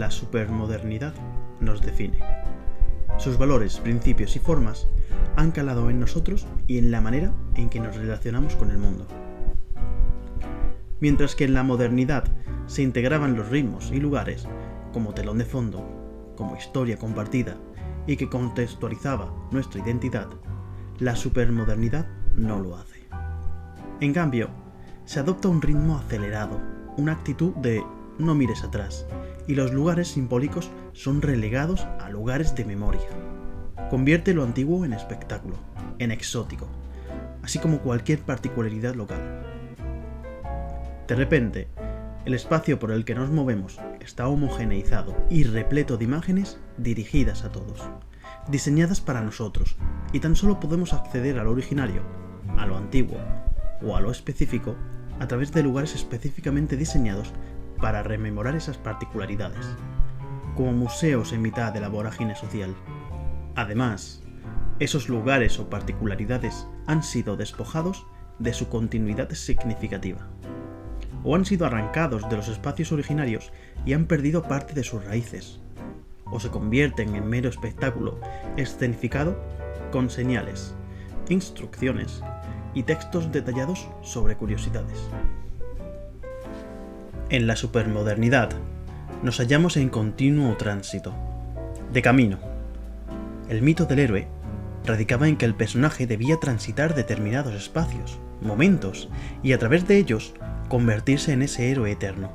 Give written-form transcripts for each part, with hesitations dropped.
la supermodernidad nos define. Sus valores, principios y formas han calado en nosotros y en la manera en que nos relacionamos con el mundo. Mientras que en la modernidad se integraban los ritmos y lugares como telón de fondo, como historia compartida y que contextualizaba nuestra identidad, la supermodernidad no lo hace. En cambio, se adopta un ritmo acelerado, una actitud de no mires atrás, y los lugares simbólicos son relegados a lugares de memoria. Convierte lo antiguo en espectáculo, en exótico, así como cualquier particularidad local. De repente, el espacio por el que nos movemos está homogeneizado y repleto de imágenes dirigidas a todos, diseñadas para nosotros, y tan solo podemos acceder a lo originario, a lo antiguo o a lo específico a través de lugares específicamente diseñados para rememorar esas particularidades, como museos en mitad de la vorágine social. Además, esos lugares o particularidades han sido despojados de su continuidad significativa, o han sido arrancados de los espacios originarios y han perdido parte de sus raíces, o se convierten en mero espectáculo escenificado con señales, instrucciones y textos detallados sobre curiosidades. En la supermodernidad nos hallamos en continuo tránsito, de camino. El mito del héroe radicaba en que el personaje debía transitar determinados espacios, momentos, y a través de ellos convertirse en ese héroe eterno,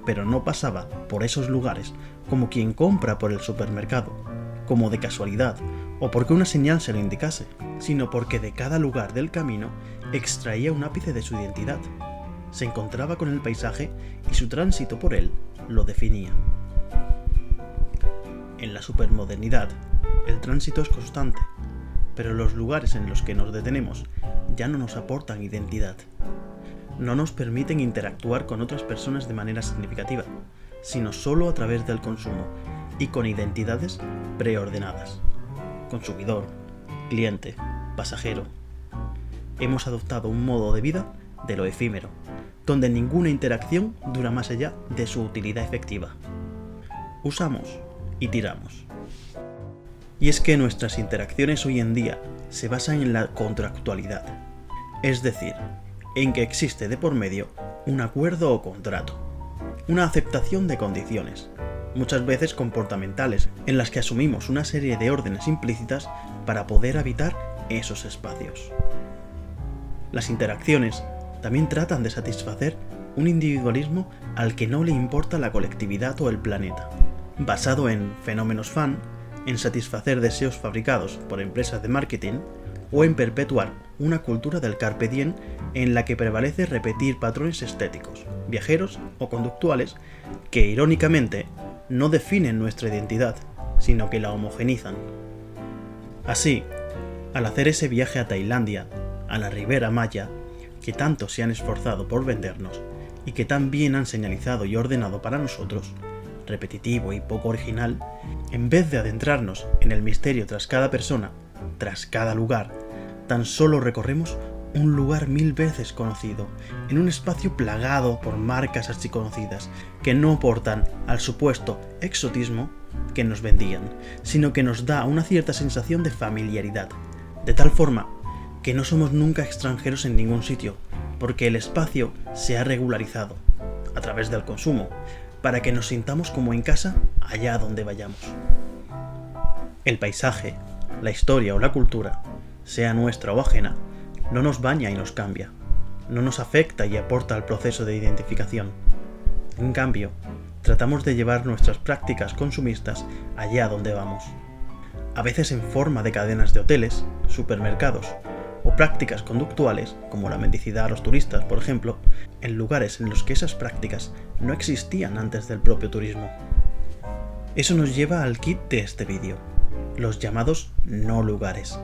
pero no pasaba por esos lugares como quien compra por el supermercado, como de casualidad o porque una señal se lo indicase, sino porque de cada lugar del camino extraía un ápice de su identidad. Se encontraba con el paisaje y su tránsito por él lo definía. En la supermodernidad, el tránsito es constante, pero los lugares en los que nos detenemos ya no nos aportan identidad. No nos permiten interactuar con otras personas de manera significativa, sino solo a través del consumo y con identidades preordenadas. Consumidor, cliente, pasajero. Hemos adoptado un modo de vida de lo efímero, donde ninguna interacción dura más allá de su utilidad efectiva. Usamos y tiramos. Y es que nuestras interacciones hoy en día se basan en la contractualidad, es decir, en que existe de por medio un acuerdo o contrato, una aceptación de condiciones, muchas veces comportamentales, en las que asumimos una serie de órdenes implícitas para poder habitar esos espacios. Las interacciones también tratan de satisfacer un individualismo al que no le importa la colectividad o el planeta, basado en fenómenos fan, en satisfacer deseos fabricados por empresas de marketing o en perpetuar una cultura del carpe diem en la que prevalece repetir patrones estéticos, viajeros o conductuales que irónicamente no definen nuestra identidad, sino que la homogenizan. Así, al hacer ese viaje a Tailandia, a la Ribera Maya, que tanto se han esforzado por vendernos y que tan bien han señalizado y ordenado para nosotros, repetitivo y poco original, en vez de adentrarnos en el misterio tras cada persona, tras cada lugar, tan solo recorremos un lugar 1000 veces conocido, en un espacio plagado por marcas archiconocidas que no aportan al supuesto exotismo que nos vendían, sino que nos da una cierta sensación de familiaridad, de tal forma que no somos nunca extranjeros en ningún sitio, porque el espacio se ha regularizado, a través del consumo, para que nos sintamos como en casa allá donde vayamos. El paisaje, la historia o la cultura, sea nuestra o ajena, no nos baña y nos cambia, no nos afecta y aporta al proceso de identificación. En cambio, tratamos de llevar nuestras prácticas consumistas allá donde vamos, a veces en forma de cadenas de hoteles, supermercados o prácticas conductuales, como la mendicidad a los turistas, por ejemplo, en lugares en los que esas prácticas no existían antes del propio turismo. Eso nos lleva al kit de este vídeo, los llamados no lugares.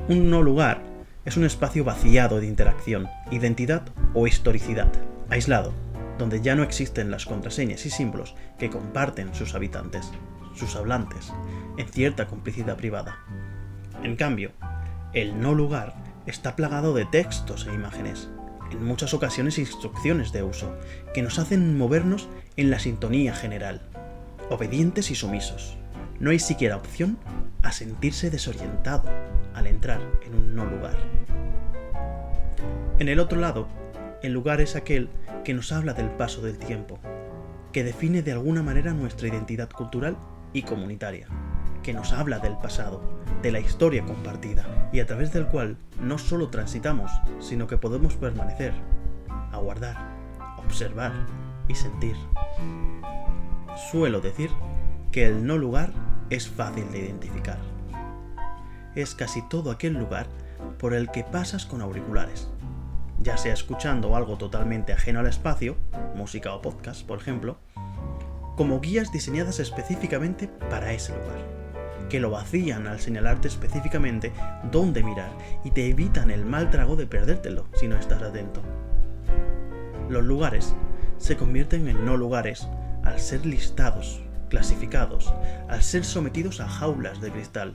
Un no lugar es un espacio vaciado de interacción, identidad o historicidad, aislado, donde ya no existen las contraseñas y símbolos que comparten sus habitantes, sus hablantes, en cierta complicidad privada. En cambio, el no lugar está plagado de textos e imágenes, en muchas ocasiones instrucciones de uso, que nos hacen movernos en la sintonía general. obedientes y sumisos. No hay siquiera opción a sentirse desorientado al entrar en un no lugar. En el otro lado, el lugar es aquel que nos habla del paso del tiempo, que define de alguna manera nuestra identidad cultural y comunitaria, que nos habla del pasado, de la historia compartida y a través del cual no solo transitamos, sino que podemos permanecer, aguardar, observar y sentir. Suelo decir que el no lugar es fácil de identificar. Es casi todo aquel lugar por el que pasas con auriculares, ya sea escuchando algo totalmente ajeno al espacio, música o podcast, por ejemplo, como guías diseñadas específicamente para ese lugar, que lo vacían al señalarte específicamente dónde mirar y te evitan el mal trago de perdértelo si no estás atento. Los lugares se convierten en no lugares al ser listados, clasificados, al ser sometidos a jaulas de cristal,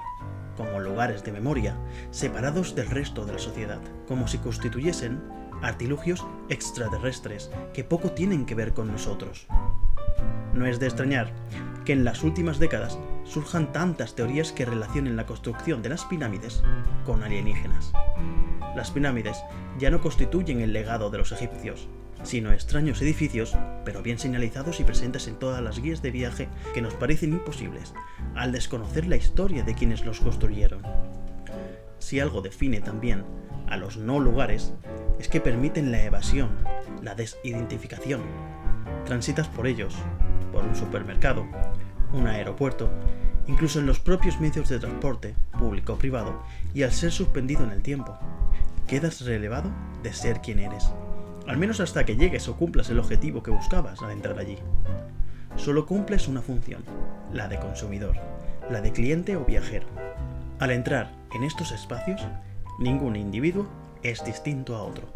como lugares de memoria, separados del resto de la sociedad, como si constituyesen artilugios extraterrestres que poco tienen que ver con nosotros. No es de extrañar que en las últimas décadas surjan tantas teorías que relacionen la construcción de las pirámides con alienígenas. Las pirámides ya no constituyen el legado de los egipcios, sino extraños edificios, pero bien señalizados y presentes en todas las guías de viaje que nos parecen imposibles, al desconocer la historia de quienes los construyeron. Si algo define también a los no lugares, es que permiten la evasión, la desidentificación. Transitas por ellos, por un supermercado, un aeropuerto, incluso en los propios medios de transporte, público o privado, y al ser suspendido en el tiempo, quedas relevado de ser quien eres. Al menos hasta que llegues o cumplas el objetivo que buscabas al entrar allí. Solo cumples una función, la de consumidor, la de cliente o viajero. Al entrar en estos espacios, ningún individuo es distinto a otro.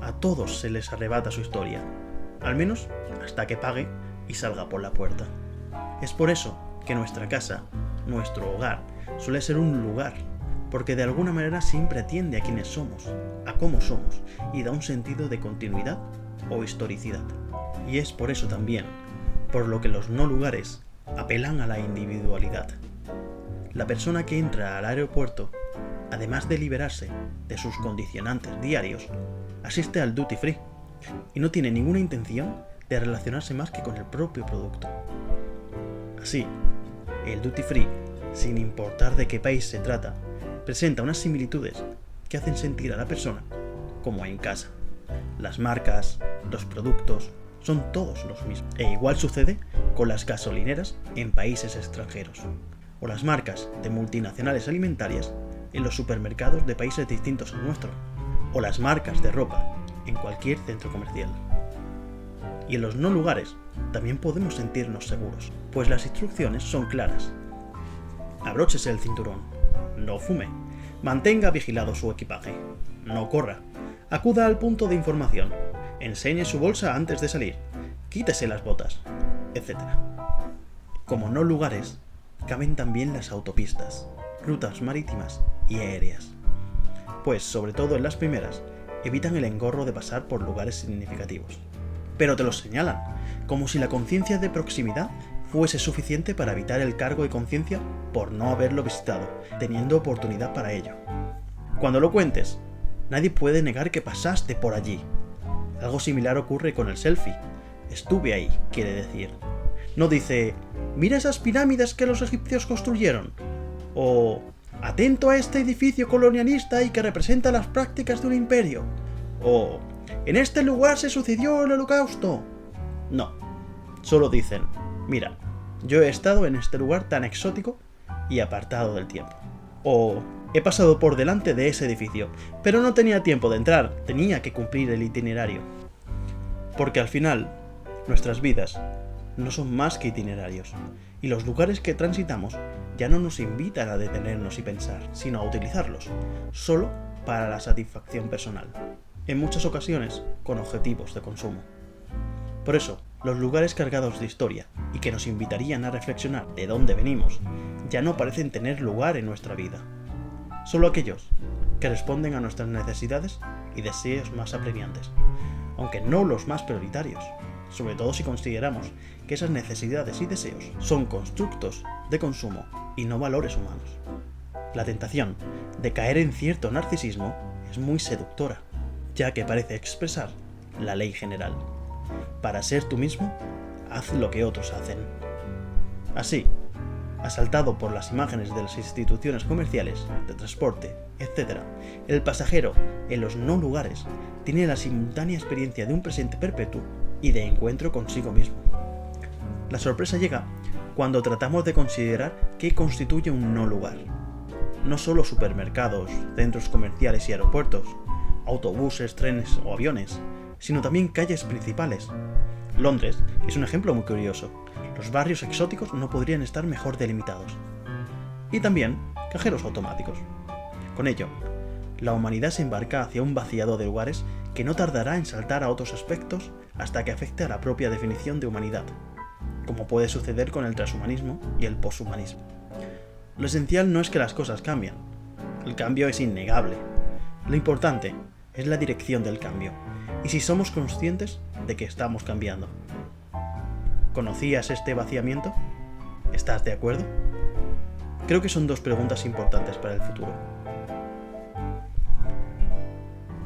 A todos se les arrebata su historia, al menos hasta que pague y salga por la puerta. Es por eso que nuestra casa, nuestro hogar, suele ser un lugar, porque de alguna manera siempre atiende a quienes somos, a cómo somos, y da un sentido de continuidad o historicidad. Y es por eso también, por lo que los no lugares apelan a la individualidad. La persona que entra al aeropuerto, además de liberarse de sus condicionantes diarios, asiste al duty free y no tiene ninguna intención de relacionarse más que con el propio producto. Así, el duty free, sin importar de qué país se trata, presenta unas similitudes que hacen sentir a la persona como en casa. Las marcas, los productos, son todos los mismos. E igual sucede con las gasolineras en países extranjeros, o las marcas de multinacionales alimentarias en los supermercados de países distintos al nuestro, o las marcas de ropa en cualquier centro comercial. Y en los no lugares también podemos sentirnos seguros, pues las instrucciones son claras. Abróchese el cinturón, no fume, mantenga vigilado su equipaje, no corra, acuda al punto de información, enseñe su bolsa antes de salir, quítese las botas, etc. Como no lugares, caben también las autopistas, rutas marítimas y aéreas, pues sobre todo en las primeras, evitan el engorro de pasar por lugares significativos. Pero te los señalan, como si la conciencia de proximidad fuese suficiente para evitar el cargo de conciencia por no haberlo visitado, teniendo oportunidad para ello. Cuando lo cuentes, nadie puede negar que pasaste por allí. Algo similar ocurre con el selfie. Estuve ahí, quiere decir. No dice, mira esas pirámides que los egipcios construyeron. O, atento a este edificio colonialista y que representa las prácticas de un imperio. O, en este lugar se sucedió el Holocausto. No, solo dicen, mira, yo he estado en este lugar tan exótico y apartado del tiempo. O, he pasado por delante de ese edificio, pero no tenía tiempo de entrar, tenía que cumplir el itinerario. Porque al final, nuestras vidas no son más que itinerarios, y los lugares que transitamos ya no nos invitan a detenernos y pensar, sino a utilizarlos, solo para la satisfacción personal, en muchas ocasiones con objetivos de consumo. Por eso, los lugares cargados de historia y que nos invitarían a reflexionar de dónde venimos, ya no parecen tener lugar en nuestra vida. Solo aquellos que responden a nuestras necesidades y deseos más apremiantes, aunque no los más prioritarios, sobre todo si consideramos que esas necesidades y deseos son constructos de consumo y no valores humanos. La tentación de caer en cierto narcisismo es muy seductora, ya que parece expresar la ley general. Para ser tú mismo, haz lo que otros hacen. Así, asaltado por las imágenes de las instituciones comerciales, de transporte, etc., el pasajero en los no lugares tiene la simultánea experiencia de un presente perpetuo y de encuentro consigo mismo. La sorpresa llega cuando tratamos de considerar qué constituye un no lugar. No solo supermercados, centros comerciales y aeropuertos, autobuses, trenes o aviones, sino también calles principales. Londres es un ejemplo muy curioso. Los barrios exóticos no podrían estar mejor delimitados. Y también cajeros automáticos. Con ello, la humanidad se embarca hacia un vaciado de lugares que no tardará en saltar a otros aspectos hasta que afecte a la propia definición de humanidad, como puede suceder con el transhumanismo y el poshumanismo. Lo esencial no es que las cosas cambien. El cambio es innegable. Lo importante es la dirección del cambio, y si somos conscientes de que estamos cambiando. ¿Conocías este vaciamiento? ¿Estás de acuerdo? Creo que son dos preguntas importantes para el futuro.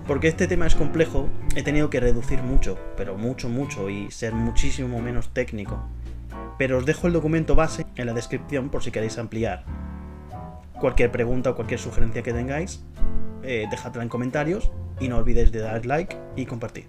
Porque este tema es complejo, he tenido que reducir mucho, pero mucho, y ser muchísimo menos técnico. Pero os dejo el documento base en la descripción por si queréis ampliar. Cualquier pregunta o cualquier sugerencia que tengáis, dejadla en comentarios y no olvidéis de dar like y compartir.